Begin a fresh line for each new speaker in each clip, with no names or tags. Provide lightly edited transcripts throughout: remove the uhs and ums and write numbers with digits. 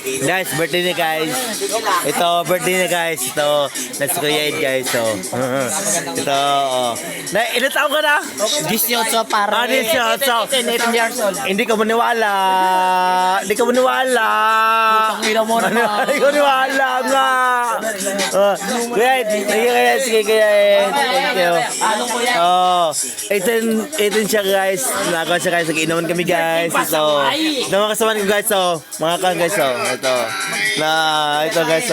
Guys, birthday niya guys. Ito, birthday niya guys. Ito, let's create guys. So, ito, ilan taon ka na?
18 para.
18
years old.
Hindi ka maniwala. Hindi ka maniwala.
Hindi mo na.
Hindi ka maniwala nga. Great. Sige guys. Thank you.
Anong kuya?
18 siya guys. Nakakuha siya guys. Nag-inuman kami guys. Ito. Ito mga kasama ko guys. Mga kan guys. Ito. Ito guys.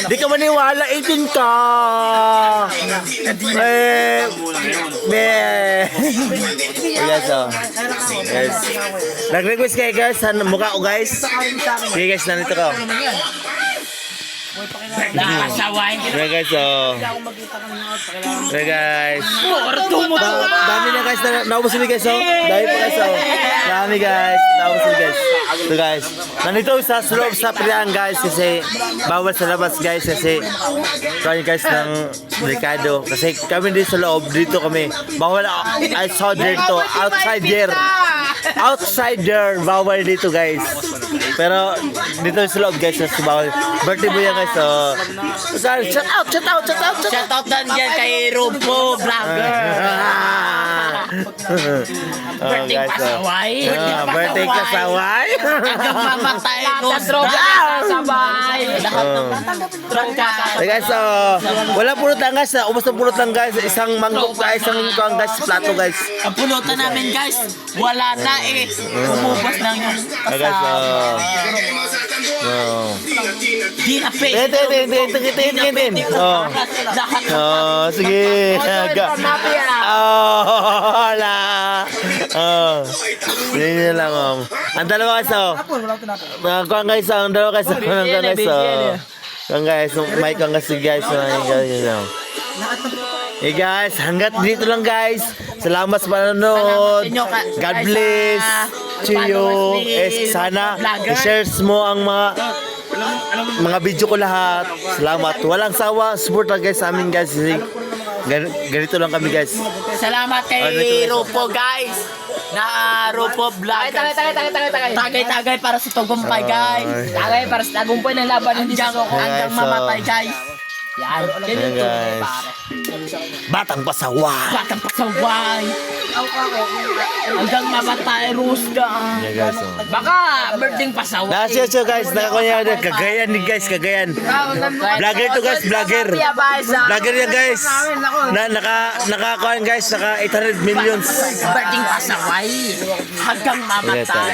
Di ka maniwala. 18 ka. Guys. Yes. Nag-request kayo guys. Mukha ko guys. Sige guys. Nandito ko.
Nakasawain ka.
Hey guys, Hey guys. Dami na guys, naubos ulit guys, Dami pa guys, Dami guys, naubos ulit guys. So guys, nandito sa loob sa Priang guys kasi bawal sa labas guys kasi kami guys ng Ricardo. Kasi kami dito sa loob, dito kami. Bawal outsider to, outsider, bawal dito guys. Pero dito sa loob guys, kasi bawal. Birthday mo yan guys, shout out
dan dyan kay Rupo Vlogger. Birthday pasaway.
Birthday kasaway.
Hanggang mamatay ko sabay.
Hey guys, wala pulot lang guys, ubos na pulot lang guys, isang mango guys, isang kuang guys, plato guys.
Ang pulutan namin guys, wala na umubos lang yung kasama. Di na pay.
Sige. Wala. Hindi lang ang dalawa guys, kuang guys, ang dalawa guys, kuang guys, may kuang guys, Hey guys, hanggat dito lang guys. Salamat sa panonood. God bless to you. Sana i-share mo ang mga video ko lahat. Salamat. Walang sawa. Support lang guys sa amin guys. Ganito lang kami guys.
Salamat kay Rupo guys. Na Rupo Vlog. Tagay para sa tagumpay guys. Tagay para sa tagumpay ng laban ng hanggang mamatay guys. Yan
guys. Batang pasaway.
Hanggang mamatay Rusga.
Yeah guys.
Baka birthday pasaway.
Nasyo guys, nakakunya na Cagayan ni guys, Cagayan. Vlogger to guys, vlogger. Vlogger yan guys. Nakakuan guys, naka 800 millions.
Birthday pasaway. Hanggang mamatay.